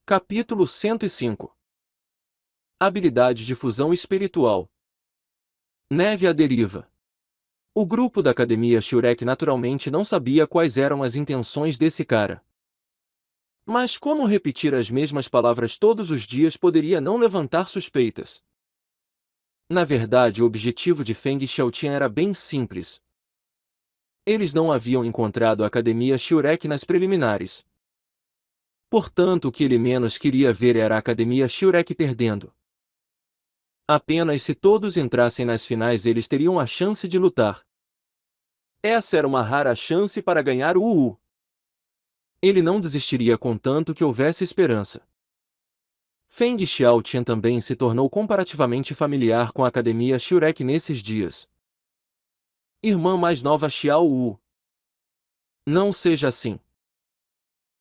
Capítulo 105. Habilidade de fusão espiritual. Neve à deriva. O grupo da Academia Shurek naturalmente não sabia quais eram as intenções desse cara. Mas como repetir as mesmas palavras todos os dias poderia não levantar suspeitas? Na verdade, o objetivo de Feng Xiaotian era bem simples. Eles não haviam encontrado a Academia Shurek nas preliminares. Portanto, o que ele menos queria ver era a Academia Shurek perdendo. Apenas se todos entrassem nas finais eles teriam a chance de lutar. Essa era uma rara chance para ganhar o UU. Ele não desistiria contanto que houvesse esperança. Feng Xiaotian também se tornou comparativamente familiar com a Academia Shurek nesses dias. Irmã mais nova Xiao Wu. Não seja assim.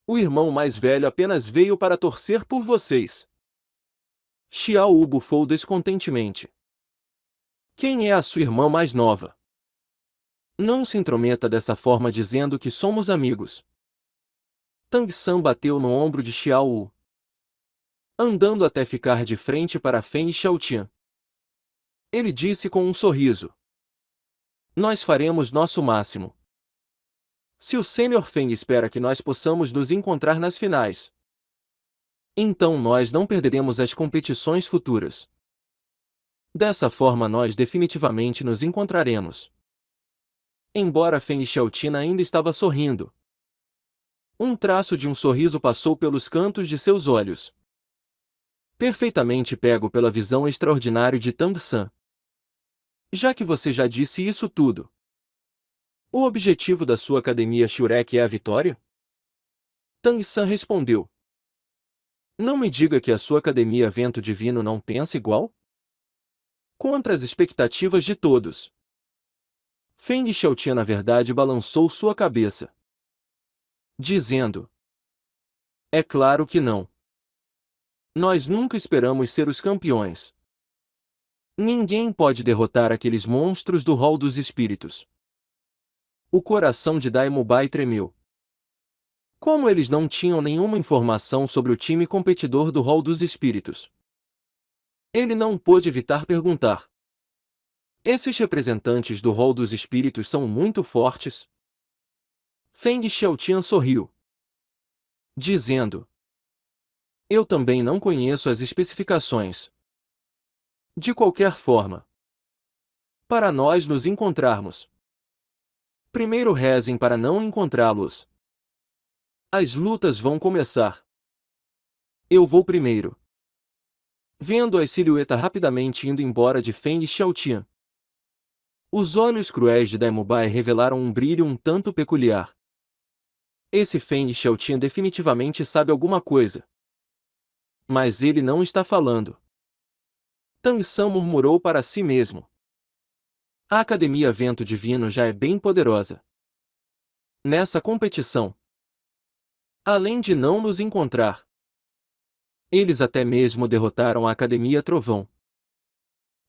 O irmão mais velho apenas veio para torcer por vocês. Xiao Wu bufou descontentemente. Quem é a sua irmã mais nova? Não se intrometa dessa forma dizendo que somos amigos. Tang San bateu no ombro de Xiao Wu, andando até ficar de frente para Feng Xiaotian. Ele disse com um sorriso: nós faremos nosso máximo. Se o Sr. Feng espera que nós possamos nos encontrar nas finais, então nós não perderemos as competições futuras. Dessa forma nós definitivamente nos encontraremos. Embora Feng Xiaotian ainda estava sorrindo, um traço de um sorriso passou pelos cantos de seus olhos. Perfeitamente pego pela visão extraordinária de Tang San. Já que você já disse isso tudo, o objetivo da sua Academia Shurek é a vitória? Tang San respondeu. Não me diga que a sua Academia Vento Divino não pensa igual? Contra as expectativas de todos. Feng Xiaotian na verdade balançou sua cabeça, dizendo: é claro que não. Nós nunca esperamos ser os campeões. Ninguém pode derrotar aqueles monstros do Hall dos Espíritos. O coração de Dai Mubai tremeu. Como eles não tinham nenhuma informação sobre o time competidor do Hall dos Espíritos, ele não pôde evitar perguntar: esses representantes do Hall dos Espíritos são muito fortes? Feng Xiaotian sorriu, dizendo: eu também não conheço as especificações. De qualquer forma, para nós nos encontrarmos, primeiro rezem para não encontrá-los. As lutas vão começar. Eu vou primeiro. Vendo a silhueta rapidamente indo embora de Feng Xiaotian, os olhos cruéis de Dai Mubai revelaram um brilho um tanto peculiar. Esse Feng Xiaotian definitivamente sabe alguma coisa. Mas ele não está falando. Tang San murmurou para si mesmo. A Academia Vento Divino já é bem poderosa. Nessa competição, além de não nos encontrar, eles até mesmo derrotaram a Academia Trovão.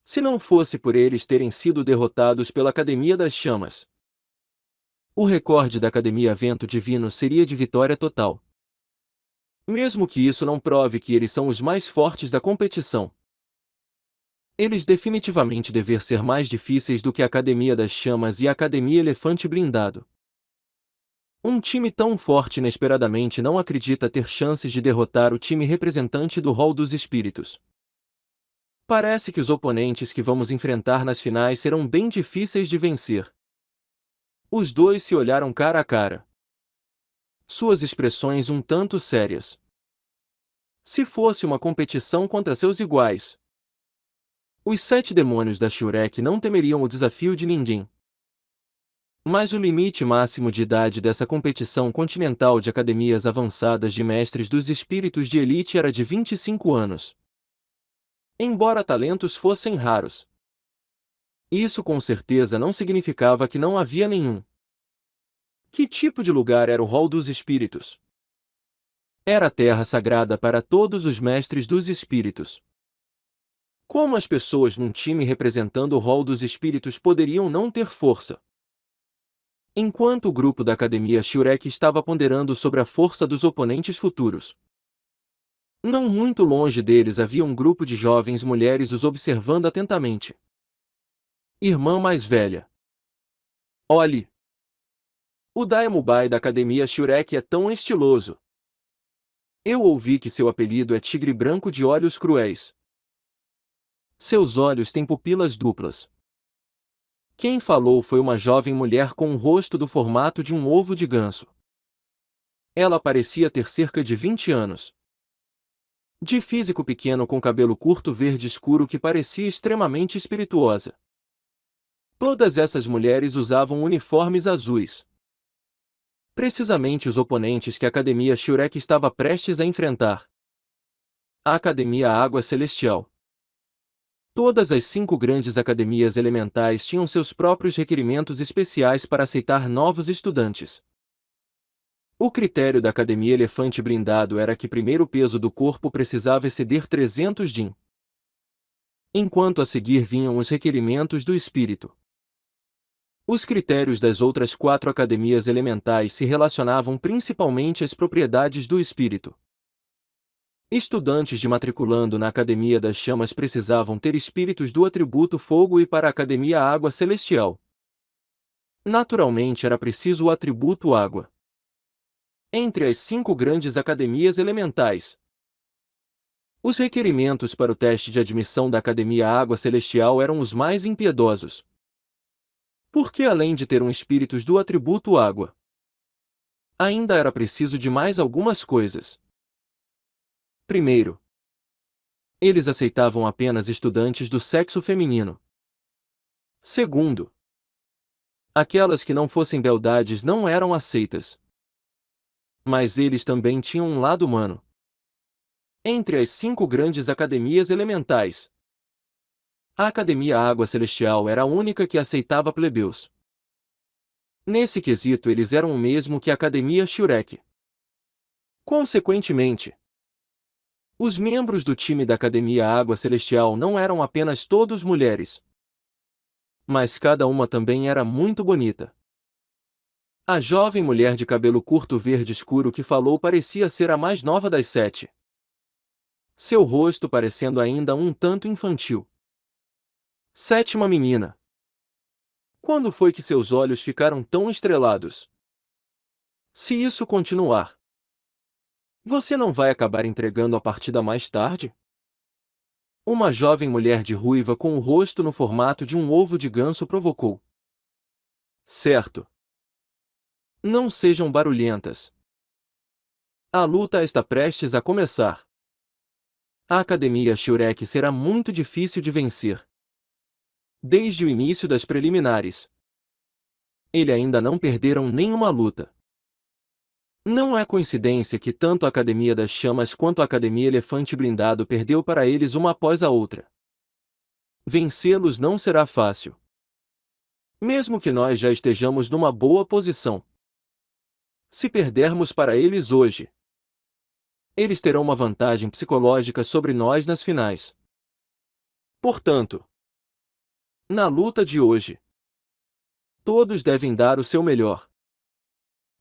Se não fosse por eles terem sido derrotados pela Academia das Chamas, o recorde da Academia Vento Divino seria de vitória total. Mesmo que isso não prove que eles são os mais fortes da competição, eles definitivamente devem ser mais difíceis do que a Academia das Chamas e a Academia Elefante Blindado. Um time tão forte inesperadamente não acredita ter chances de derrotar o time representante do Hall dos Espíritos. Parece que os oponentes que vamos enfrentar nas finais serão bem difíceis de vencer. Os dois se olharam cara a cara, suas expressões um tanto sérias. Se fosse uma competição contra seus iguais, os 7 demônios da Shurek não temeriam o desafio de ninguém. Mas o limite máximo de idade dessa competição continental de academias avançadas de mestres dos espíritos de elite era de 25 anos. Embora talentos fossem raros, isso com certeza não significava que não havia nenhum. Que tipo de lugar era o Hall dos Espíritos? Era a terra sagrada para todos os mestres dos espíritos. Como as pessoas num time representando o Hall dos Espíritos poderiam não ter força? Enquanto o grupo da Academia Shurek estava ponderando sobre a força dos oponentes futuros, Não muito longe deles havia um grupo de jovens mulheres os observando atentamente. Irmã mais velha. Olhe! O Daemubai da Academia Shurek é tão estiloso. Eu ouvi que seu apelido é Tigre Branco de Olhos Cruéis. Seus olhos têm pupilas duplas. Quem falou foi uma jovem mulher com um rosto do formato de um ovo de ganso. Ela parecia ter cerca de 20 anos. De físico pequeno com cabelo curto verde escuro que parecia extremamente espirituosa. Todas essas mulheres usavam uniformes azuis. Precisamente os oponentes que a Academia Shurek estava prestes a enfrentar. A Academia Água Celestial. Todas as 5 grandes academias elementais tinham seus próprios requerimentos especiais para aceitar novos estudantes. O critério da Academia Elefante Brindado era que primeiro o peso do corpo precisava exceder 300 din. Enquanto a seguir vinham os requerimentos do espírito. Os critérios das outras 4 academias elementais se relacionavam principalmente às propriedades do espírito. Estudantes de matriculando na Academia das Chamas precisavam ter espíritos do atributo fogo e para a Academia Água Celestial. Naturalmente era preciso o atributo água. Entre as 5 grandes academias elementais, os requerimentos para o teste de admissão da Academia Água Celestial eram os mais impiedosos. Porque além de ter um espíritos do atributo água, ainda era preciso de mais algumas coisas. Primeiro, eles aceitavam apenas estudantes do sexo feminino. Segundo, aquelas que não fossem beldades não eram aceitas. Mas eles também tinham um lado humano. Entre as 5 grandes academias elementais, a Academia Água Celestial era a única que aceitava plebeus. Nesse quesito eles eram o mesmo que a Academia Shurek. Consequentemente, os membros do time da Academia Água Celestial não eram apenas todos mulheres. Mas cada uma também era muito bonita. A jovem mulher de cabelo curto verde escuro que falou parecia ser a mais nova das 7. Seu rosto parecendo ainda um tanto infantil. 7ª menina. Quando foi que seus olhos ficaram tão estrelados? Se isso continuar, você não vai acabar entregando a partida mais tarde? Uma jovem mulher de ruiva com o rosto no formato de um ovo de ganso provocou. Certo. Não sejam barulhentas. A luta está prestes a começar. A Academia Shurek será muito difícil de vencer. Desde o início das preliminares, eles ainda não perderam nenhuma luta. Não é coincidência que tanto a Academia das Chamas quanto a Academia Elefante Blindado perdeu para eles uma após a outra. Vencê-los não será fácil. Mesmo que nós já estejamos numa boa posição. Se perdermos para eles hoje, eles terão uma vantagem psicológica sobre nós nas finais. Portanto, na luta de hoje, todos devem dar o seu melhor.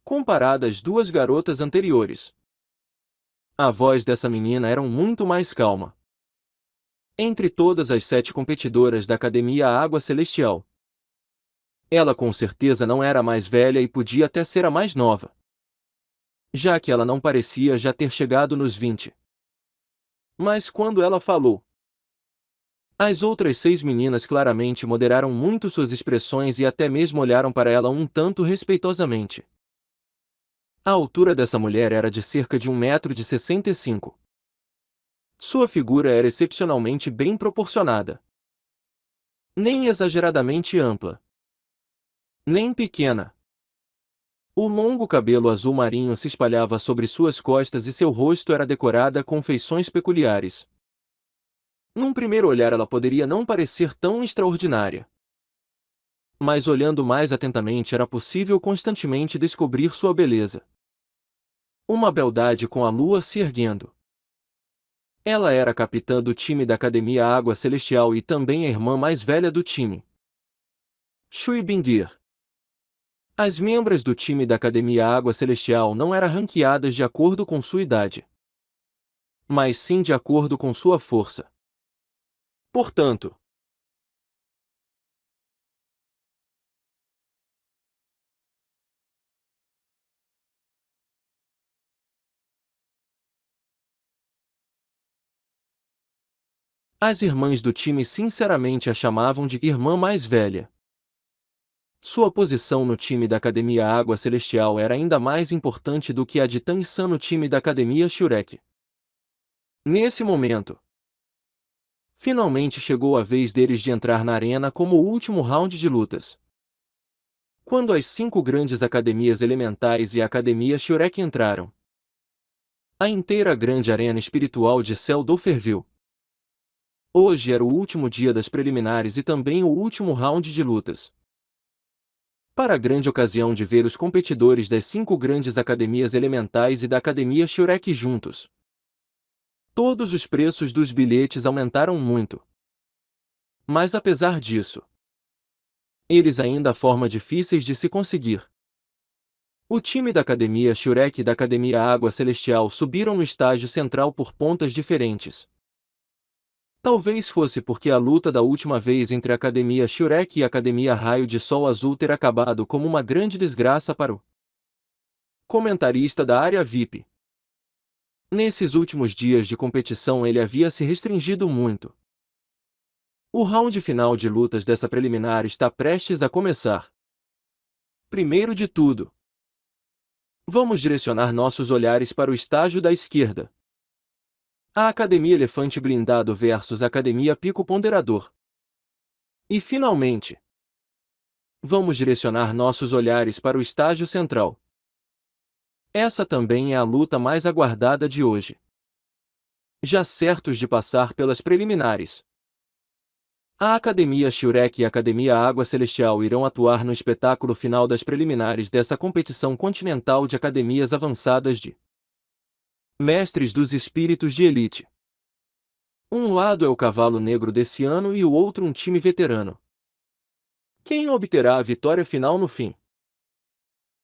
Comparada às 2 garotas anteriores, a voz dessa menina era muito mais calma. Entre todas as 7 competidoras da Academia Água Celestial, ela com certeza não era a mais velha e podia até ser a mais nova, já que ela não parecia já ter chegado nos 20. Mas quando ela falou, as outras 6 meninas claramente moderaram muito suas expressões e até mesmo olharam para ela um tanto respeitosamente. A altura dessa mulher era de cerca de 1,65 m. Sua figura era excepcionalmente bem proporcionada. Nem exageradamente ampla, nem pequena. O longo cabelo azul marinho se espalhava sobre suas costas e seu rosto era decorado com feições peculiares. Num primeiro olhar ela poderia não parecer tão extraordinária. Mas olhando mais atentamente era possível constantemente descobrir sua beleza. Uma beldade com a lua se erguendo. Ela era a capitã do time da Academia Água Celestial e também a irmã mais velha do time. Shui Bindir. As membros do time da Academia Água Celestial não eram ranqueadas de acordo com sua idade. mas sim de acordo com sua força. Portanto, as irmãs do time sinceramente a chamavam de irmã mais velha. Sua posição no time da Academia Água Celestial era ainda mais importante do que a de Tang-san no time da Academia Shurek. Nesse momento, finalmente chegou a vez deles de entrar na arena como o último round de lutas. Quando as 5 grandes academias elementares e a Academia Shurek entraram, a inteira grande arena espiritual de Seldou ferveu. Hoje era o último dia das preliminares e também o último round de lutas. Para a grande ocasião de ver os competidores das 5 grandes academias elementais e da Academia Shurek juntos. Todos os preços dos bilhetes aumentaram muito. Mas apesar disso, eles ainda forma difíceis de se conseguir. O time da Academia Shurek e da Academia Água Celestial subiram no estágio central por pontas diferentes. Talvez fosse porque a luta da última vez entre a Academia Shurek e a Academia Raio de Sol Azul ter acabado como uma grande desgraça para o comentarista da área VIP. Nesses últimos dias de competição ele havia se restringido muito. O round final de lutas dessa preliminar está prestes a começar. Primeiro de tudo, vamos direcionar nossos olhares para o estágio da esquerda. A Academia Elefante Blindado versus Academia Pico Ponderador. E finalmente, vamos direcionar nossos olhares para o estágio central. Essa também é a luta mais aguardada de hoje. Já certos de passar pelas preliminares, a Academia Shurek e a Academia Água Celestial irão atuar no espetáculo final das preliminares dessa competição continental de academias avançadas de Mestres dos Espíritos de Elite. Um lado é o Cavalo Negro desse ano e o outro um time veterano. Quem obterá a vitória final no fim?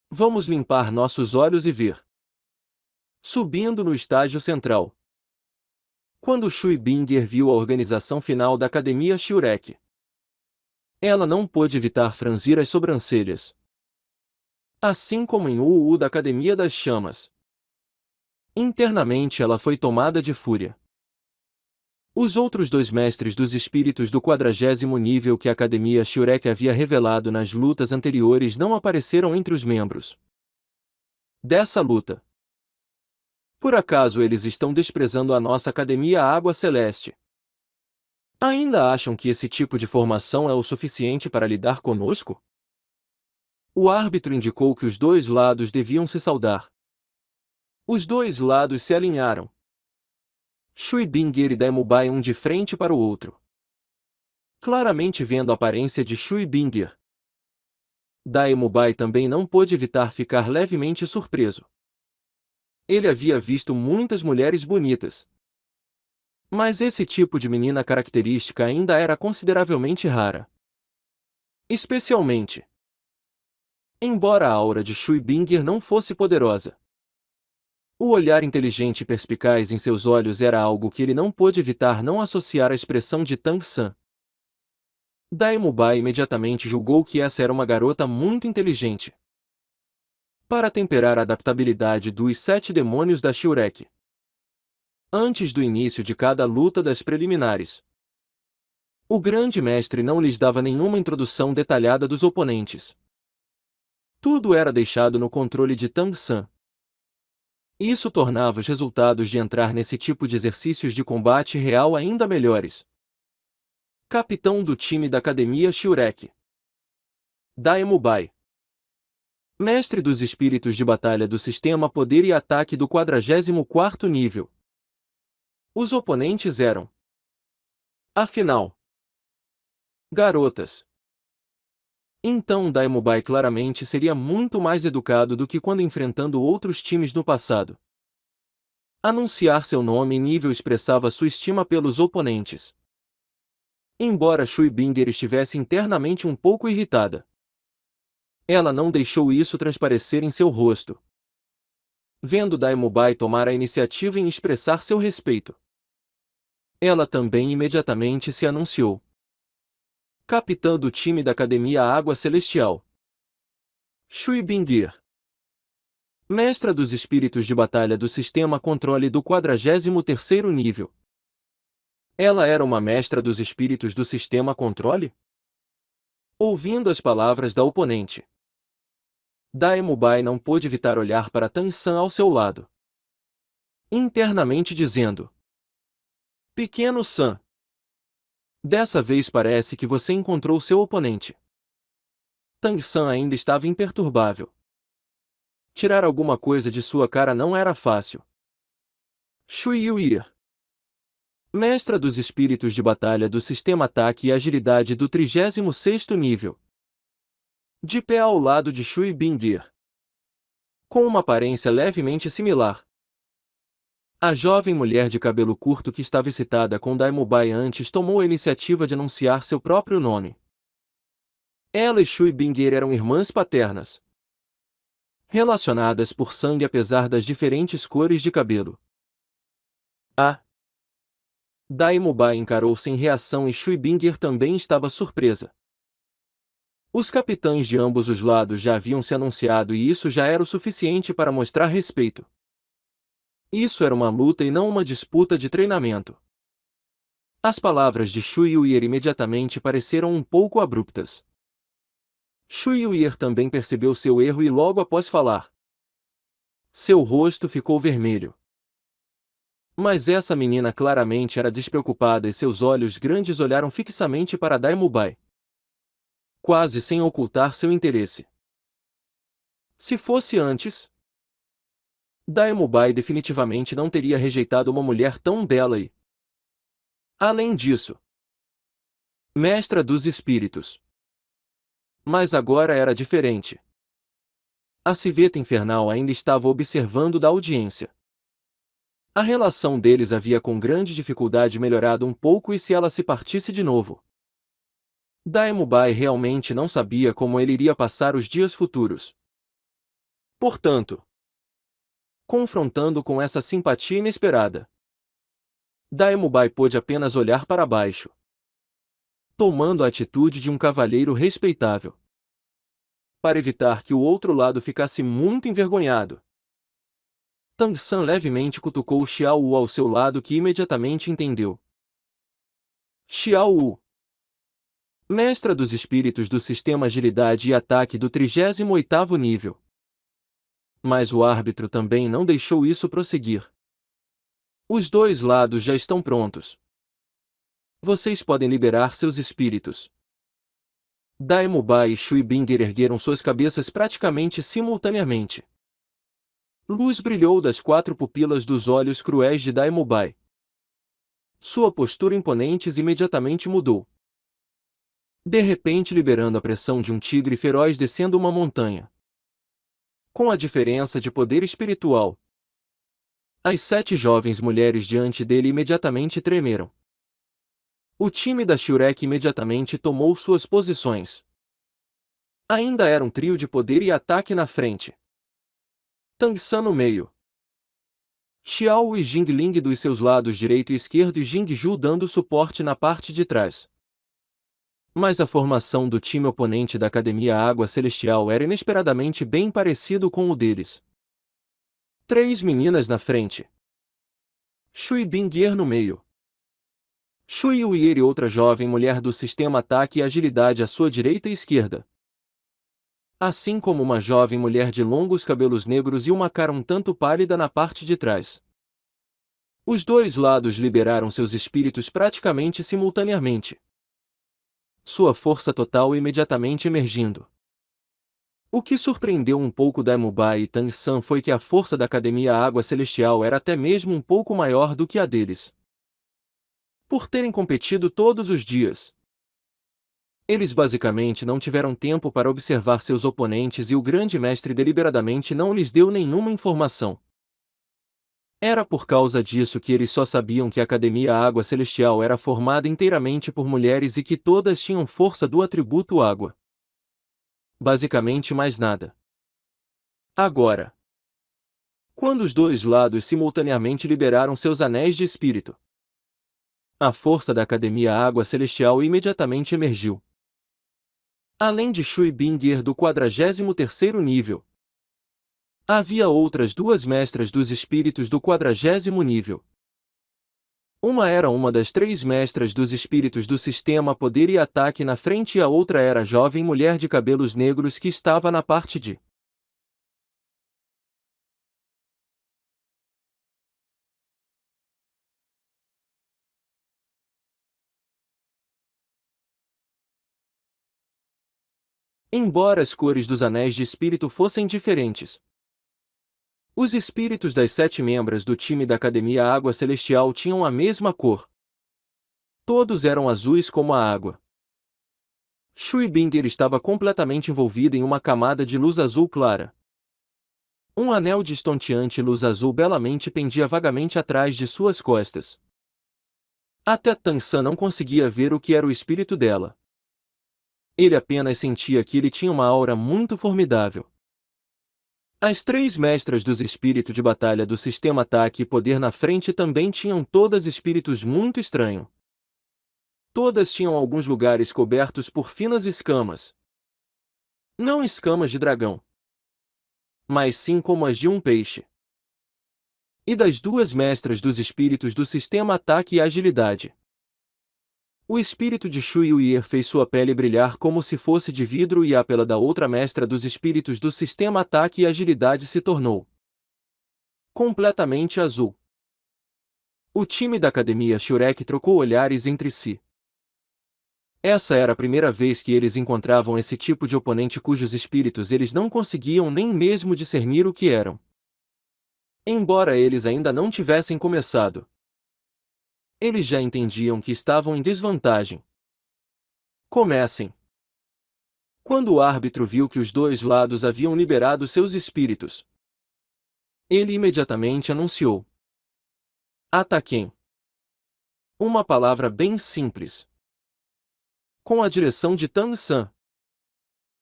Vamos limpar nossos olhos e ver. Subindo no estágio central. Quando Shui Binger viu a organização final da Academia Shurek, ela não pôde evitar franzir as sobrancelhas. Assim como em UU da Academia das Chamas. Internamente ela foi tomada de fúria. Os outros 2 mestres dos espíritos do 40º nível que a Academia Shurek havia revelado nas lutas anteriores não apareceram entre os membros dessa luta. Por acaso eles estão desprezando a nossa Academia Água Celeste? Ainda acham que esse tipo de formação é o suficiente para lidar conosco? O árbitro indicou que os 2 lados deviam se saudar. Os 2 lados se alinharam. Shui Binger e Daemubai um de frente para o outro. Claramente vendo a aparência de Shui Binger, Daemubai também não pôde evitar ficar levemente surpreso. Ele havia visto muitas mulheres bonitas, mas esse tipo de menina característica ainda era consideravelmente rara. Especialmente, embora a aura de Shui Binger não fosse poderosa, o olhar inteligente e perspicaz em seus olhos era algo que ele não pôde evitar não associar à expressão de Tang-san. Daemubai imediatamente julgou que essa era uma garota muito inteligente. Para temperar a adaptabilidade dos 7 demônios da Shurek. Antes do início de cada luta das preliminares, o grande mestre não lhes dava nenhuma introdução detalhada dos oponentes. Tudo era deixado no controle de Tang-san. Isso tornava os resultados de entrar nesse tipo de exercícios de combate real ainda melhores. Capitão do time da Academia Shurek. Daemubai. Mestre dos espíritos de batalha do sistema Poder e Ataque do 44º nível. Os oponentes eram, afinal, garotas. Então Daemubai claramente seria muito mais educado do que quando enfrentando outros times no passado. Anunciar seu nome e nível expressava sua estima pelos oponentes. Embora Shui Binger estivesse internamente um pouco irritada, ela não deixou isso transparecer em seu rosto. vendo Daimubai tomar a iniciativa em expressar seu respeito. Ela também imediatamente se anunciou. Capitã do time da Academia Água Celestial. Shui Bingir. Mestra dos Espíritos de Batalha do Sistema Controle do 43º nível. Ela era uma mestra dos espíritos do Sistema Controle? Ouvindo as palavras da oponente, Daimubai não pôde evitar olhar para Tan-san ao seu lado, internamente dizendo: Pequeno San, dessa vez parece que você encontrou seu oponente. Tan-san ainda estava imperturbável. Tirar alguma coisa de sua cara não era fácil. Shui Yuir, mestra dos espíritos de batalha do sistema ataque e agilidade do 36º nível. De pé ao lado de Shui Bingir, com uma aparência levemente similar. A jovem mulher de cabelo curto que estava excitada com Daimubai antes tomou a iniciativa de anunciar seu próprio nome. Ela e Shui Bingir eram irmãs paternas, relacionadas por sangue apesar das diferentes cores de cabelo. Daimubai encarou sem reação e Shui Bingir também estava surpresa. Os capitães de ambos os lados já haviam se anunciado e isso já era o suficiente para mostrar respeito. Isso era uma luta e não uma disputa de treinamento. As palavras de Shui Yuir imediatamente pareceram um pouco abruptas. Shui Yuir também percebeu seu erro e logo após falar, seu rosto ficou vermelho. Mas essa menina claramente era despreocupada e seus olhos grandes olharam fixamente para Daimubai, quase sem ocultar seu interesse. Se fosse antes, Daimubai definitivamente não teria rejeitado uma mulher tão bela e, além disso, mestra dos espíritos. Mas agora era diferente. A civeta infernal ainda estava observando da audiência. A relação deles havia com grande dificuldade melhorado um pouco e se ela se partisse de novo, Daimubai realmente não sabia como ele iria passar os dias futuros. Portanto, confrontando com essa simpatia inesperada, Daimubai pôde apenas olhar para baixo, tomando a atitude de um cavalheiro respeitável, para evitar que o outro lado ficasse muito envergonhado. Tang-san levemente cutucou Xiao Wu ao seu lado que imediatamente entendeu. Xiao Wu, mestra dos espíritos do sistema agilidade e ataque do 38º nível. Mas o árbitro também não deixou isso prosseguir. Os dois lados já estão prontos. Vocês podem liberar seus espíritos. Daimubai e Shui Bingir ergueram suas cabeças praticamente simultaneamente. Luz brilhou das 4 pupilas dos olhos cruéis de Daimubai. Sua postura imponente imediatamente mudou. De repente liberando a pressão de um tigre feroz descendo uma montanha. Com a diferença de poder espiritual, as 7 jovens mulheres diante dele imediatamente tremeram. O time da Shurek imediatamente tomou suas posições. Ainda era um trio de poder e ataque na frente. Tang-san no meio. Xiao e Jingling dos seus lados direito e esquerdo e Jingju dando suporte na parte de trás. Mas a formação do time oponente da Academia Água Celestial era inesperadamente bem parecido com o deles. 3 meninas na frente. Shui Bingir no meio. Shui Yuir e outra jovem mulher do sistema ataque e agilidade à sua direita e esquerda. Assim como uma jovem mulher de longos cabelos negros e uma cara um tanto pálida na parte de trás. Os dois lados liberaram seus espíritos praticamente simultaneamente. Sua força total imediatamente emergindo. O que surpreendeu um pouco Daimubai e Tang-san foi que a força da Academia Água Celestial era até mesmo um pouco maior do que a deles. Por terem competido todos os dias, eles basicamente não tiveram tempo para observar seus oponentes e o grande mestre deliberadamente não lhes deu nenhuma informação. Era por causa disso que eles só sabiam que a Academia Água Celestial era formada inteiramente por mulheres e que todas tinham força do atributo água. Basicamente mais nada. Agora, Quando os dois lados simultaneamente liberaram seus anéis de espírito, a força da Academia Água Celestial imediatamente emergiu. Além de Shui Bingir do 43º nível, havia outras duas mestras dos espíritos do 40º nível. Uma era uma das três mestras dos espíritos do sistema Poder e Ataque na frente e a outra era a jovem mulher de cabelos negros que estava na parte de embora as cores dos anéis de espírito fossem diferentes. Os espíritos das 7 membros do time da Academia Água Celestial tinham a mesma cor. Todos eram azuis como a água. Shui Binger estava completamente envolvida em uma camada de luz azul clara. Um anel de estonteante luz azul belamente pendia vagamente atrás de suas costas. Até Tansan não conseguia ver o que era o espírito dela. Ele apenas sentia que ele tinha uma aura muito formidável. As três mestras dos espíritos de batalha do sistema Ataque e Poder na frente também tinham todas espíritos muito estranhos. Todas tinham alguns lugares cobertos por finas escamas. Não escamas de dragão, mas sim como as de um peixe. E das duas mestras dos espíritos do sistema Ataque e Agilidade. O espírito de Shui Yuier fez sua pele brilhar como se fosse de vidro e a pela da outra mestra dos espíritos do sistema Ataque e Agilidade se tornou completamente azul. O time da Academia Shurek trocou olhares entre si. Essa era a primeira vez que eles encontravam esse tipo de oponente cujos espíritos eles não conseguiam nem mesmo discernir o que eram. Embora eles ainda não tivessem começado, eles já entendiam que estavam em desvantagem. Comecem. Quando o árbitro viu que os dois lados haviam liberado seus espíritos, ele imediatamente anunciou: ataquem. Uma palavra bem simples. Com a direção de Tang San,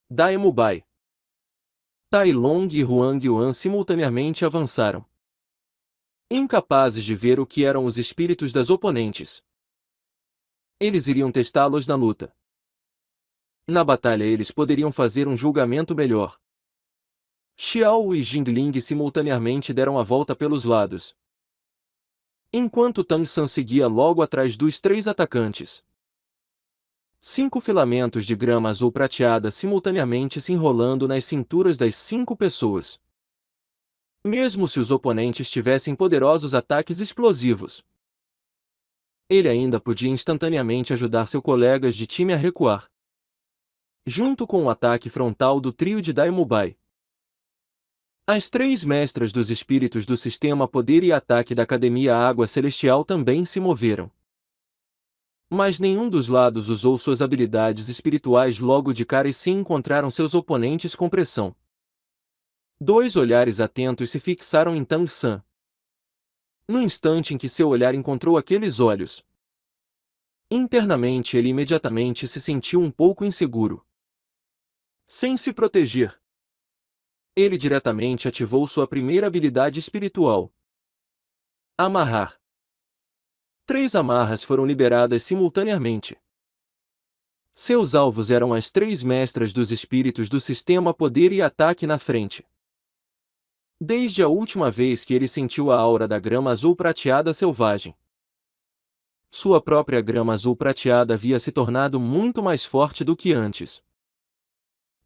Daemubai, Tai Long e Huang Yuan simultaneamente avançaram. Incapazes de ver o que eram os espíritos das oponentes, eles iriam testá-los na luta. Na batalha eles poderiam fazer um julgamento melhor. Xiao e Jingling simultaneamente deram a volta pelos lados, enquanto Tang San seguia logo atrás dos três atacantes. 5 filamentos de grama azul prateada simultaneamente se enrolando nas cinturas das 5 pessoas. Mesmo se os oponentes tivessem poderosos ataques explosivos, ele ainda podia instantaneamente ajudar seus colegas de time a recuar. Junto com o ataque frontal do trio de Daemubai, as três mestras dos espíritos do sistema Poder e Ataque da Academia Água Celestial também se moveram. Mas nenhum dos lados usou suas habilidades espirituais logo de cara e sim encontraram seus oponentes com pressão. Dois olhares atentos se fixaram em Tang San. No instante em que seu olhar encontrou aqueles olhos, internamente ele imediatamente se sentiu um pouco inseguro. Sem se proteger, ele diretamente ativou sua primeira habilidade espiritual: amarrar. 3 amarras foram liberadas simultaneamente. Seus alvos eram as 3 mestras dos espíritos do sistema Poder e Ataque na frente. Desde a última vez que ele sentiu a aura da grama azul prateada selvagem, sua própria grama azul prateada havia se tornado muito mais forte do que antes.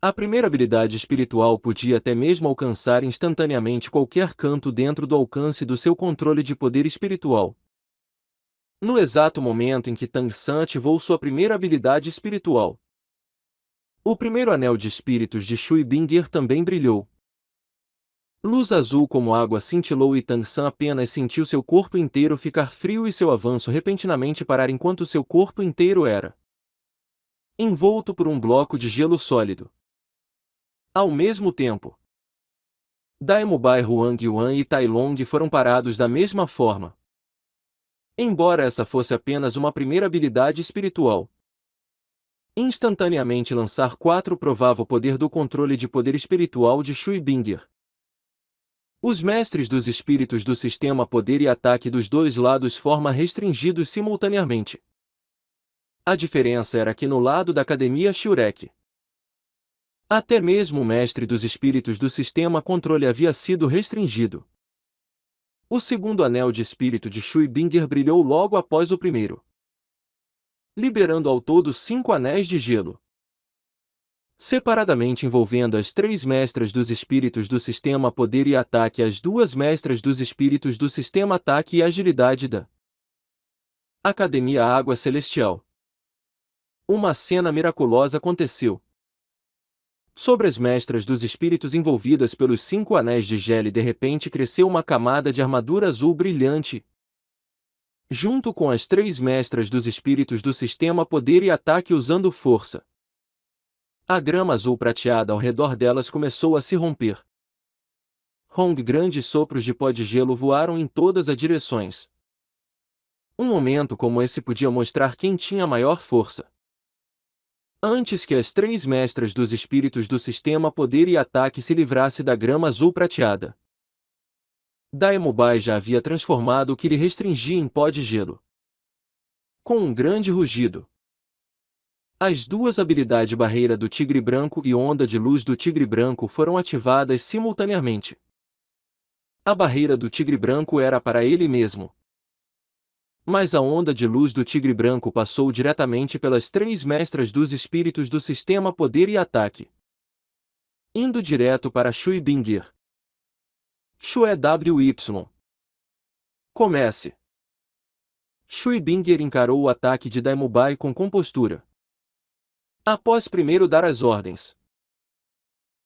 A primeira habilidade espiritual podia até mesmo alcançar instantaneamente qualquer canto dentro do alcance do seu controle de poder espiritual. No exato momento em que Tang San ativou sua primeira habilidade espiritual, o primeiro anel de espíritos de Shui Bingir também brilhou. Luz azul como água cintilou e Tang San apenas sentiu seu corpo inteiro ficar frio e seu avanço repentinamente parar enquanto seu corpo inteiro era envolto por um bloco de gelo sólido. Ao mesmo tempo, Daemubai, Huang Yuan e Tai Long foram parados da mesma forma. Embora essa fosse apenas uma primeira habilidade espiritual, instantaneamente lançar 4 provava o poder do controle de poder espiritual de Shui Bingir. Os mestres dos espíritos do sistema poder e ataque dos dois lados forma restringidos simultaneamente. A diferença era que no lado da Academia Shurek, até mesmo o mestre dos espíritos do sistema controle havia sido restringido. O segundo anel de espírito de Shui Binger brilhou logo após o primeiro, liberando ao todo 5 anéis de gelo. Separadamente envolvendo as 3 mestras dos espíritos do sistema poder e ataque e as 2 mestras dos espíritos do sistema ataque e agilidade da Academia Água Celestial. Uma cena miraculosa aconteceu. Sobre as mestras dos espíritos envolvidas pelos 5 anéis de gelo de repente cresceu uma camada de armadura azul brilhante. Junto com as 3 mestras dos espíritos do sistema poder e ataque usando força. A grama azul prateada ao redor delas começou a se romper. Grandes sopros de pó de gelo voaram em todas as direções. Um momento como esse podia mostrar quem tinha maior força. Antes que as 3 mestras dos espíritos do sistema poder e ataque se livrasse da grama azul prateada, Daemobai já havia transformado o que lhe restringia em pó de gelo. Com um grande rugido, as 2 habilidades barreira do tigre branco e onda de luz do tigre branco foram ativadas simultaneamente. A barreira do tigre branco era para ele mesmo. Mas a onda de luz do tigre branco passou diretamente pelas 3 mestras dos espíritos do sistema poder e ataque, indo direto para Shui Binger. Shue WY. Comece. Shui Binger encarou o ataque de Daemobai com compostura. Após primeiro dar as ordens,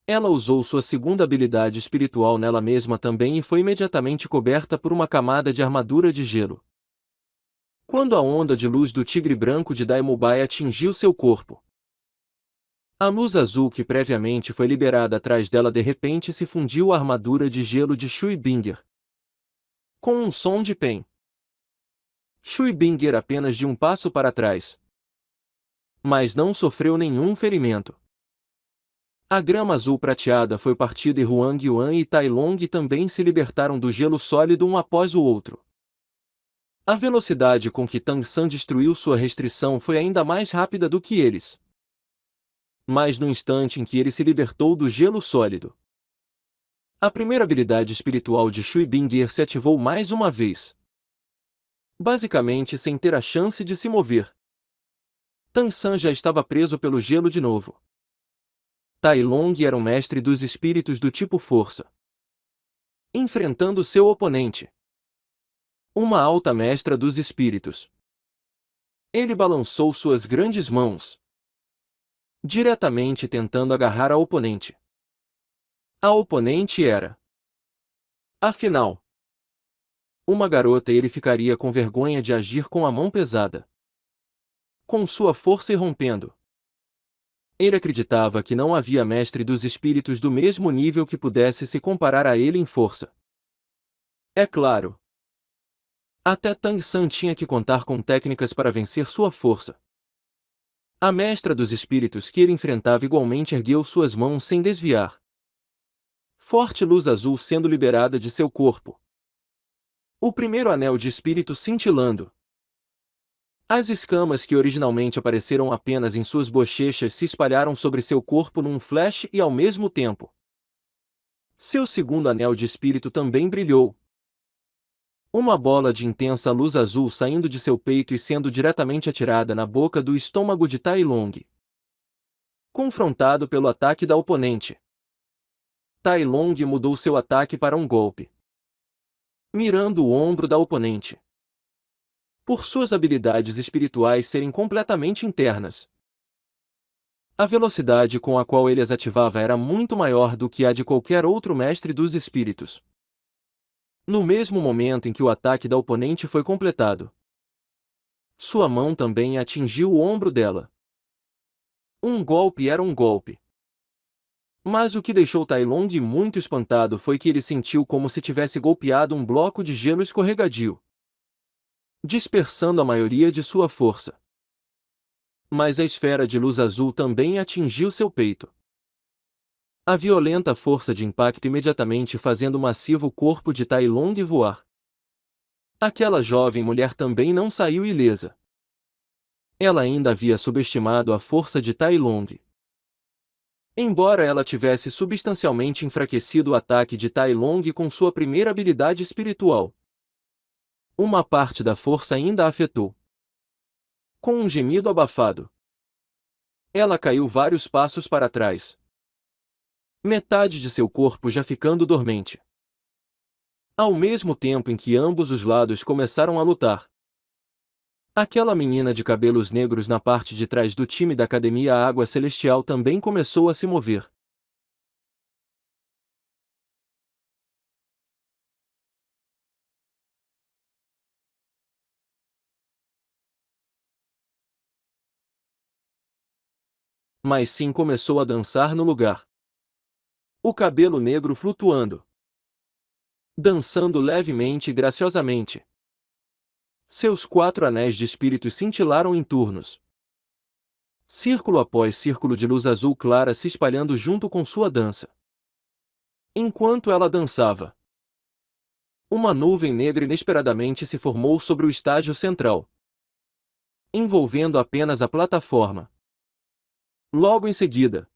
ela usou sua segunda habilidade espiritual nela mesma também e foi imediatamente coberta por uma camada de armadura de gelo. Quando a onda de luz do tigre branco de Daemobai atingiu seu corpo, a luz azul que previamente foi liberada atrás dela de repente se fundiu à armadura de gelo de Shui Binger. Com um som de pen. Shui Binger apenas de um passo para trás, mas não sofreu nenhum ferimento. A grama azul prateada foi partida e Huang Yuan e Tai Long também se libertaram do gelo sólido um após o outro. A velocidade com que Tang San destruiu sua restrição foi ainda mais rápida do que eles. Mas no instante em que ele se libertou do gelo sólido, a primeira habilidade espiritual de Shui Binger se ativou mais uma vez. Basicamente sem ter a chance de se mover. Tang San já estava preso pelo gelo de novo. Tai Long era o mestre dos espíritos do tipo força, enfrentando seu oponente, uma alta mestra dos espíritos. Ele balançou suas grandes mãos, diretamente tentando agarrar a oponente. A oponente era, afinal, uma garota e ele ficaria com vergonha de agir com a mão pesada. Com sua força irrompendo, ele acreditava que não havia mestre dos espíritos do mesmo nível que pudesse se comparar a ele em força. É claro, até Tang San tinha que contar com técnicas para vencer sua força. A mestra dos espíritos que ele enfrentava igualmente ergueu suas mãos sem desviar. Forte luz azul sendo liberada de seu corpo. O primeiro anel de espírito cintilando. As escamas que originalmente apareceram apenas em suas bochechas se espalharam sobre seu corpo num flash e ao mesmo tempo. Seu segundo anel de espírito também brilhou. Uma bola de intensa luz azul saindo de seu peito e sendo diretamente atirada na boca do estômago de Tai Long. Confrontado pelo ataque da oponente, Tai Long mudou seu ataque para um golpe, mirando o ombro da oponente. Por suas habilidades espirituais serem completamente internas, a velocidade com a qual ele as ativava era muito maior do que a de qualquer outro mestre dos espíritos. No mesmo momento em que o ataque da oponente foi completado, sua mão também atingiu o ombro dela. Um golpe era um golpe. Mas o que deixou Tai Long muito espantado foi que ele sentiu como se tivesse golpeado um bloco de gelo escorregadio, dispersando a maioria de sua força. Mas a esfera de luz azul também atingiu seu peito. A violenta força de impacto imediatamente fazendo o massivo corpo de Tai Long voar. Aquela jovem mulher também não saiu ilesa. Ela ainda havia subestimado a força de Tai Long. Embora ela tivesse substancialmente enfraquecido o ataque de Tai Long com sua primeira habilidade espiritual, uma parte da força ainda a afetou. Com um gemido abafado, ela caiu vários passos para trás. Metade de seu corpo já ficando dormente. Ao mesmo tempo em que ambos os lados começaram a lutar, aquela menina de cabelos negros na parte de trás do time da Academia Água Celestial também começou a se mover. Mas sim começou a dançar no lugar. O cabelo negro flutuando. Dançando levemente e graciosamente. Seus 4 anéis de espírito cintilaram em turnos. Círculo após círculo de luz azul clara se espalhando junto com sua dança. Enquanto ela dançava, uma nuvem negra inesperadamente se formou sobre o estágio central, envolvendo apenas a plataforma. Logo em seguida,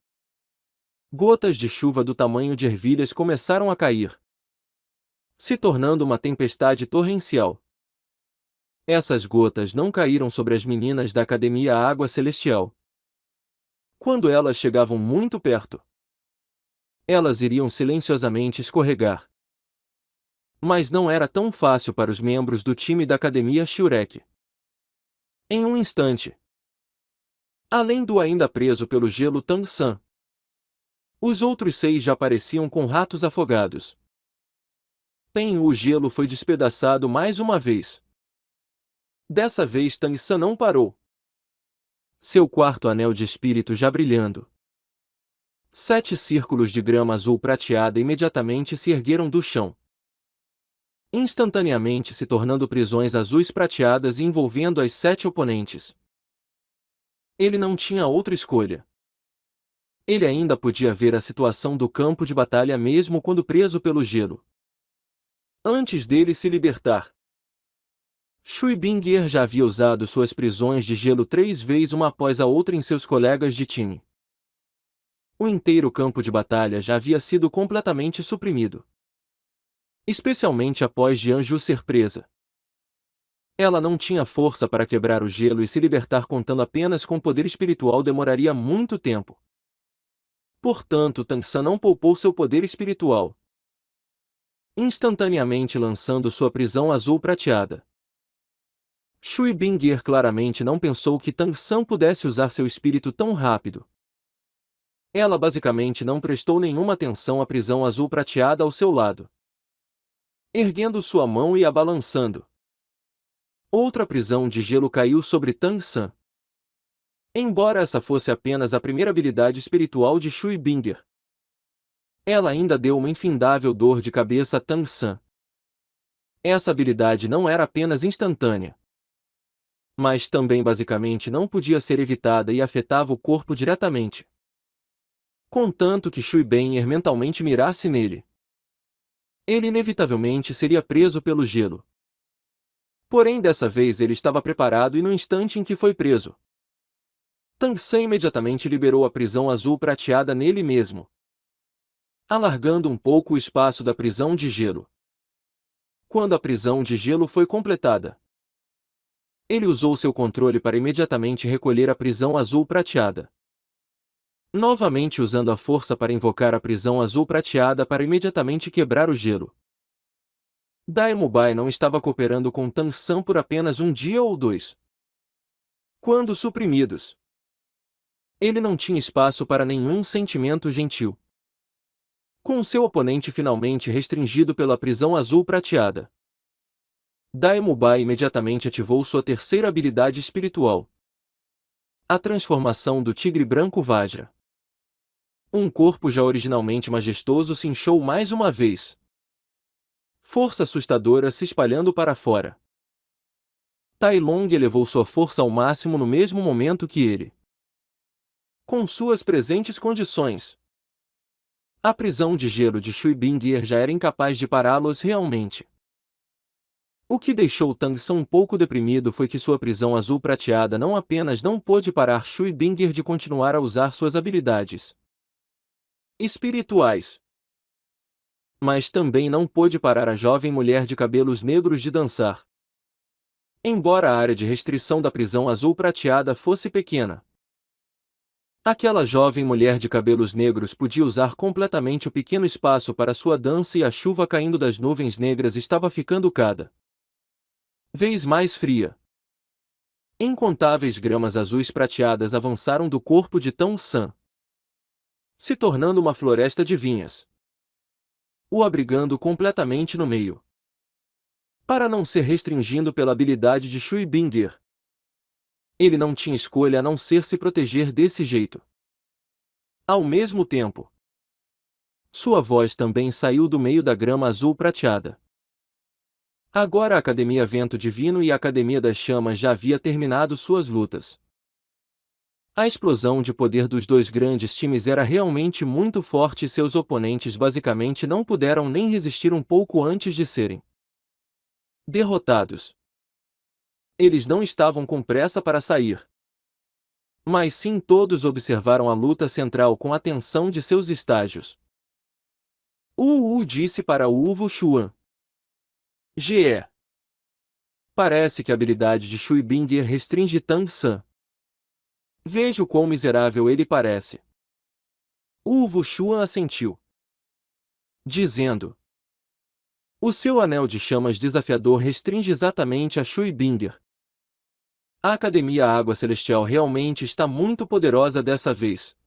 gotas de chuva do tamanho de ervilhas começaram a cair, se tornando uma tempestade torrencial. Essas gotas não caíram sobre as meninas da Academia Água Celestial. Quando elas chegavam muito perto, elas iriam silenciosamente escorregar. Mas não era tão fácil para os membros do time da Academia Shurek. Em um instante, além do ainda preso pelo gelo Tang-san, os outros 6 já pareciam com ratos afogados. O gelo foi despedaçado mais uma vez. Dessa vez Tang-san não parou. Seu quarto anel de espírito já brilhando. 7 círculos de grama azul prateada imediatamente se ergueram do chão, instantaneamente se tornando prisões azuis prateadas e envolvendo as 7 oponentes. Ele não tinha outra escolha. Ele ainda podia ver a situação do campo de batalha mesmo quando preso pelo gelo. Antes dele se libertar, Shui Binger já havia usado suas prisões de gelo 3 vezes uma após a outra em seus colegas de time. O inteiro campo de batalha já havia sido completamente suprimido. Especialmente após Jianju ser presa. Ela não tinha força para quebrar o gelo e se libertar contando apenas com poder espiritual demoraria muito tempo. Portanto, Tang-san não poupou seu poder espiritual, instantaneamente lançando sua prisão azul prateada. Shui Binger claramente não pensou que Tang-san pudesse usar seu espírito tão rápido. Ela basicamente não prestou nenhuma atenção à prisão azul prateada ao seu lado, erguendo sua mão e a balançando. Outra prisão de gelo caiu sobre Tang-san. Embora essa fosse apenas a primeira habilidade espiritual de Shui Binger, ela ainda deu uma infindável dor de cabeça a Tang-san. Essa habilidade não era apenas instantânea, mas também basicamente não podia ser evitada e afetava o corpo diretamente. Contanto que Shui Binger mentalmente mirasse nele, ele inevitavelmente seria preso pelo gelo. Porém dessa vez ele estava preparado e no instante em que foi preso, Tang-san imediatamente liberou a prisão azul prateada nele mesmo, alargando um pouco o espaço da prisão de gelo. Quando a prisão de gelo foi completada, ele usou seu controle para imediatamente recolher a prisão azul prateada. Novamente usando a força para invocar a prisão azul prateada para imediatamente quebrar o gelo. Daemubai não estava cooperando com Tang-san por apenas um dia ou 2. Quando suprimidos, ele não tinha espaço para nenhum sentimento gentil. Com seu oponente finalmente restringido pela prisão azul prateada, Daemubai imediatamente ativou sua terceira habilidade espiritual, a transformação do tigre branco Vajra. Um corpo já originalmente majestoso se inchou mais uma vez. Força assustadora se espalhando para fora. Tai Long elevou sua força ao máximo no mesmo momento que ele. Com suas presentes condições, A prisão de gelo de Shui Bingir já era incapaz de pará-los realmente. O que deixou Tang San um pouco deprimido foi que sua prisão azul prateada não apenas não pôde parar Shui Bingir de continuar a usar suas habilidades espirituais, mas também não pôde parar a jovem mulher de cabelos negros de dançar. Embora a área de restrição da prisão azul prateada fosse pequena, aquela jovem mulher de cabelos negros podia usar completamente o pequeno espaço para sua dança e a chuva caindo das nuvens negras estava ficando cada vez mais fria. Incontáveis gramas azuis prateadas avançaram do corpo de Tang San, se tornando uma floresta de vinhas, o abrigando completamente no meio. Para não ser restringido pela habilidade de Shui Bingir, ele não tinha escolha a não ser se proteger desse jeito. Ao mesmo tempo, sua voz também saiu do meio da grama azul prateada. Agora a Academia Vento Divino e a Academia das Chamas já havia terminado suas lutas. A explosão de poder dos dois grandes times era realmente muito forte e seus oponentes basicamente não puderam nem resistir um pouco antes de serem derrotados. Eles não estavam com pressa para sair, mas sim todos observaram a luta central com atenção de seus estágios. Disse para o Wu Xuan. GE. Parece que a habilidade de Shui Bingir restringe Tang San. Veja o quão miserável ele parece. Wu Xuan assentiu, dizendo: o seu anel de chamas desafiador restringe exatamente a Shui Bingir. A Academia Água Celestial realmente está muito poderosa dessa vez.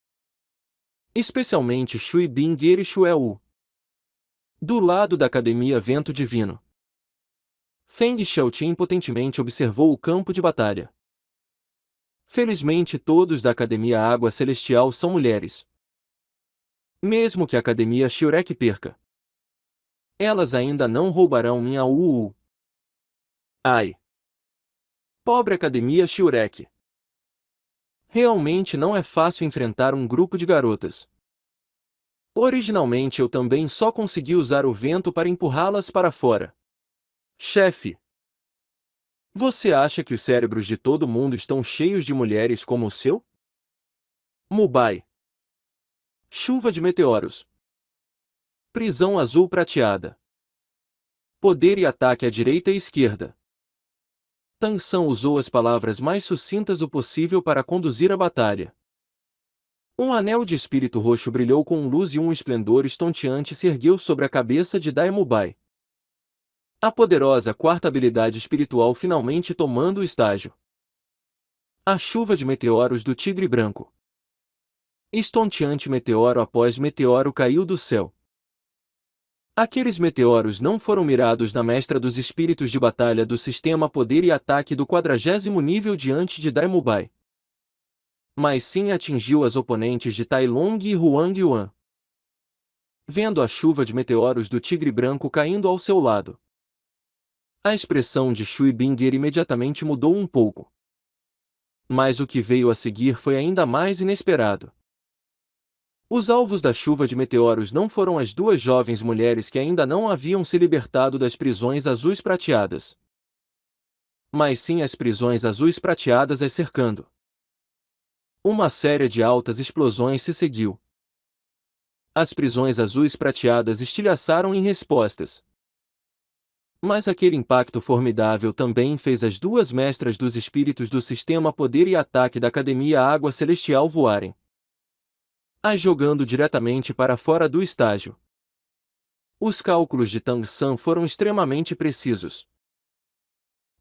Especialmente Shui Bingir e Xuewu. Do lado da Academia Vento Divino, Feng Xiaoqin impotentemente observou o campo de batalha. Felizmente todos da Academia Água Celestial são mulheres. Mesmo que a Academia Shurek perca, elas ainda não roubarão minha Uu. Ai! Pobre Academia Shurek! Realmente não é fácil enfrentar um grupo de garotas. Originalmente eu também só consegui usar o vento para empurrá-las para fora. Chefe! Você acha que os cérebros de todo mundo estão cheios de mulheres como o seu? Mubai. Chuva de meteoros. Prisão azul prateada. Poder e ataque à direita e esquerda. Tang San usou as palavras mais sucintas o possível para conduzir a batalha. Um anel de espírito roxo brilhou com luz e um esplendor estonteante se ergueu sobre a cabeça de Dai Mubai. A poderosa quarta habilidade espiritual finalmente tomando o estágio. A chuva de meteoros do tigre branco. Estonteante meteoro após meteoro caiu do céu. Aqueles meteoros não foram mirados na mestra dos espíritos de batalha do sistema poder e ataque do 40º nível diante de Dai Mubai, mas sim atingiu as oponentes de Tai Long e Huang Yuan. Vendo a chuva de meteoros do tigre branco caindo ao seu lado, a expressão de Shui Bingir imediatamente mudou um pouco. Mas o que veio a seguir foi ainda mais inesperado. Os alvos da chuva de meteoros não foram as duas jovens mulheres que ainda não haviam se libertado das prisões azuis prateadas, mas sim as prisões azuis prateadas as cercando. Uma série de altas explosões se seguiu. As prisões azuis prateadas estilhaçaram em respostas. Mas aquele impacto formidável também fez as duas mestras dos espíritos do sistema poder e ataque da Academia Água Celestial voarem, as jogando diretamente para fora do estágio. Os cálculos de Tang San foram extremamente precisos.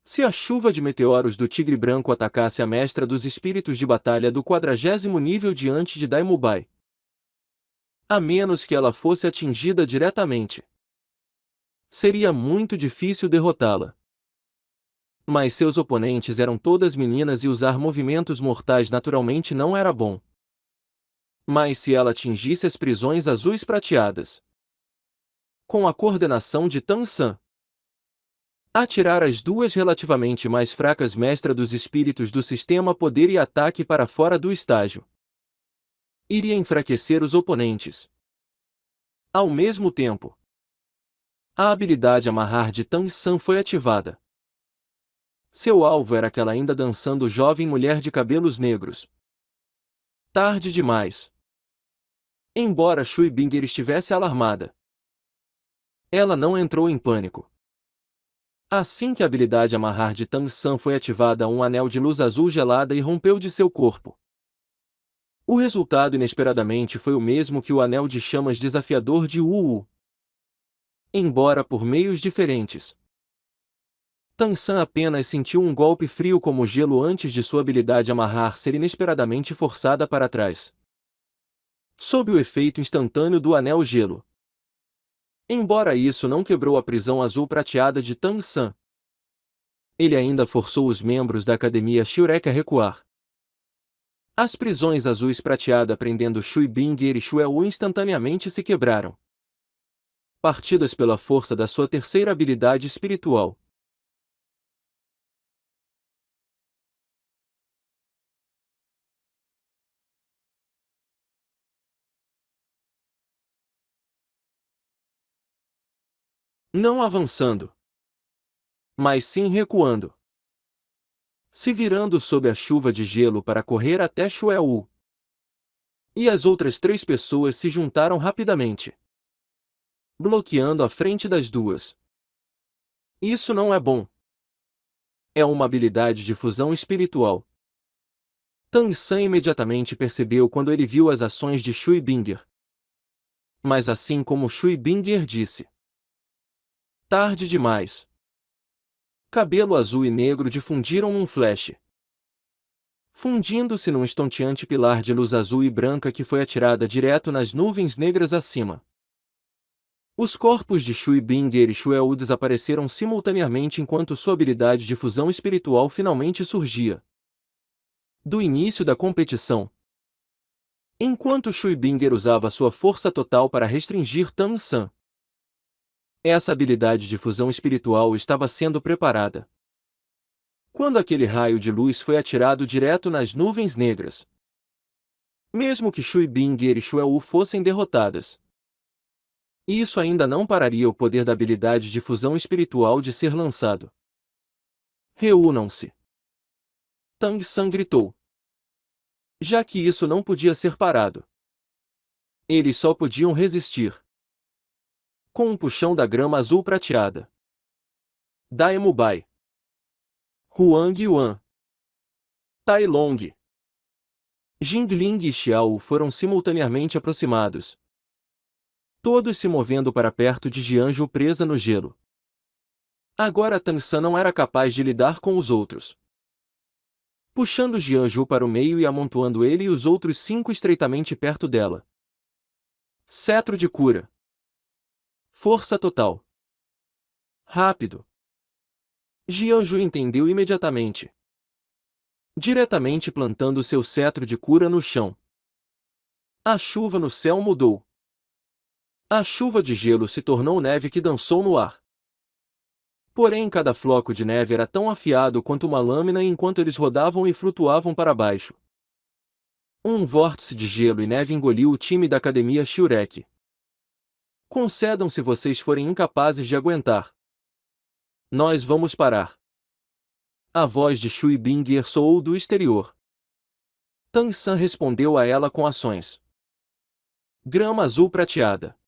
Se a chuva de meteoros do tigre branco atacasse a mestra dos espíritos de batalha do 40º nível diante de Dai Mubai, a menos que ela fosse atingida diretamente, seria muito difícil derrotá-la. Mas seus oponentes eram todas meninas e usar movimentos mortais naturalmente não era bom. Mas se ela atingisse as prisões azuis prateadas, com a coordenação de Tang San, atirar as duas relativamente mais fracas mestras dos espíritos do sistema poder e ataque para fora do estágio, iria enfraquecer os oponentes. Ao mesmo tempo, a habilidade Amarrar de Tang San foi ativada. Seu alvo era aquela ainda dançando jovem mulher de cabelos negros. Tarde demais. Embora Shui Binger estivesse alarmada, ela não entrou em pânico. Assim que a habilidade Amarrar de Tang San foi ativada, um anel de luz azul gelada irrompeu de seu corpo. O resultado inesperadamente foi o mesmo que o anel de chamas desafiador de Wu. Embora por meios diferentes. Tang San apenas sentiu um golpe frio como gelo antes de sua habilidade Amarrar ser inesperadamente forçada para trás. Sob o efeito instantâneo do anel gelo. Embora isso não quebrou a prisão azul prateada de Tang San, ele ainda forçou os membros da Academia Shurek a recuar. As prisões azuis prateada prendendo Shui Binger e Shui Wu instantaneamente se quebraram. Partidas pela força da sua terceira habilidade espiritual. Não avançando, mas sim recuando. Se virando sob a chuva de gelo para correr até Shui Wu. E as outras 3 pessoas se juntaram rapidamente, bloqueando a frente das duas. Isso não é bom. É uma habilidade de fusão espiritual. Tang San imediatamente percebeu quando ele viu as ações de Shui Binger. Mas assim como Shui Binger disse. Tarde demais. Cabelo azul e negro difundiram um flash, fundindo-se num estonteante pilar de luz azul e branca que foi atirada direto nas nuvens negras acima. Os corpos de Shui Binger e Shui Wu desapareceram simultaneamente enquanto sua habilidade de fusão espiritual finalmente surgia. Do início da competição. Enquanto Shui Binger usava sua força total para restringir Tang San. Essa habilidade de fusão espiritual estava sendo preparada. Quando aquele raio de luz foi atirado direto nas nuvens negras. Mesmo que Shui Binger e Shui Wu fossem derrotadas. Isso ainda não pararia o poder da habilidade de fusão espiritual de ser lançado. Reúnam-se. Tang San gritou. Já que isso não podia ser parado. Eles só podiam resistir. Com um puxão da grama azul prateada. Daemubai. Huang Yuan. Tai Long. Jingling e Xiao foram simultaneamente aproximados. Todos se movendo para perto de Jianzhu presa no gelo. Agora Tang San não era capaz de lidar com os outros. Puxando Jianzhu para o meio e amontoando ele e os outros 5 estreitamente perto dela. Cetro de cura. Força total. Rápido. Jianzhu entendeu imediatamente. Diretamente plantando seu cetro de cura no chão. A chuva no céu mudou. A chuva de gelo se tornou neve que dançou no ar. Porém, cada floco de neve era tão afiado quanto uma lâmina enquanto eles rodavam e flutuavam para baixo. Um vórtice de gelo e neve engoliu o time da Academia Shurek. Concedam se vocês forem incapazes de aguentar. Nós vamos parar. A voz de Shui Binger soou do exterior. Tang San respondeu a ela com ações. Grama azul prateada.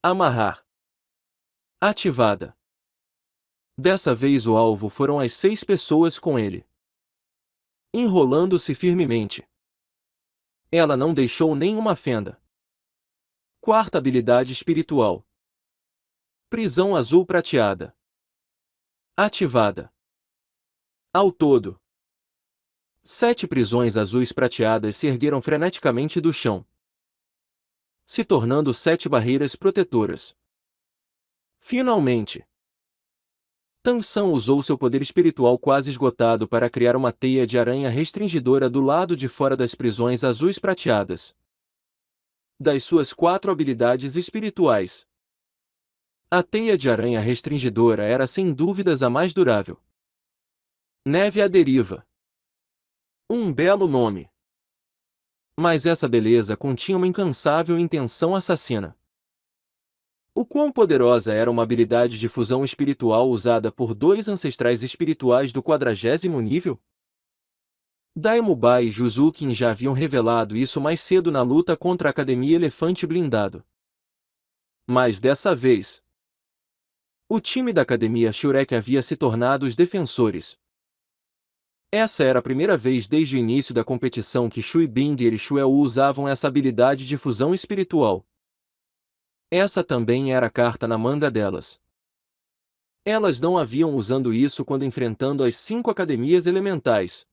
Amarrar. Ativada. Dessa vez o alvo foram as 6 pessoas com ele. Enrolando-se firmemente. Ela não deixou nenhuma fenda. Quarta habilidade espiritual. Prisão azul prateada. Ativada. Ao todo, 7 prisões azuis prateadas se ergueram freneticamente do chão, se tornando 7 barreiras protetoras. Finalmente, Tang San usou seu poder espiritual quase esgotado para criar uma teia de aranha restringidora do lado de fora das prisões azuis prateadas. Das suas 4 habilidades espirituais, a teia de aranha restringidora era sem dúvidas a mais durável. Neve à deriva. Um belo nome. Mas essa beleza continha uma incansável intenção assassina. O quão poderosa era uma habilidade de fusão espiritual usada por dois ancestrais espirituais do 40º nível? Daemubai e Juzukin já haviam revelado isso mais cedo na luta contra a Academia Elefante Blindado. Mas dessa vez, o time da Academia Shurek havia se tornado os defensores. Essa era a primeira vez desde o início da competição que Shui Bing e Erishuel usavam essa habilidade de fusão espiritual. Essa também era a carta na manga delas. Elas não haviam usando isso quando enfrentando as 5 academias elementais.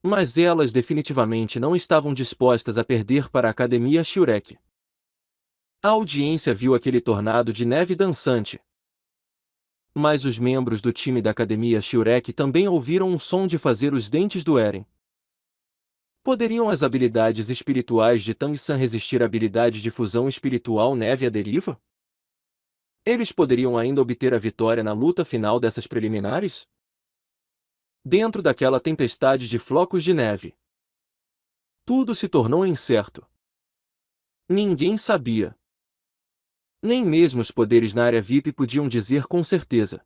Mas elas definitivamente não estavam dispostas a perder para a Academia Shurek. A audiência viu aquele tornado de neve dançante. Mas os membros do time da Academia Shurek também ouviram um som de fazer os dentes doerem. Poderiam as habilidades espirituais de Tang San resistir à habilidade de fusão espiritual neve à deriva? Eles poderiam ainda obter a vitória na luta final dessas preliminares? Dentro daquela tempestade de flocos de neve, tudo se tornou incerto. Ninguém sabia. Nem mesmo os poderes na área VIP podiam dizer com certeza.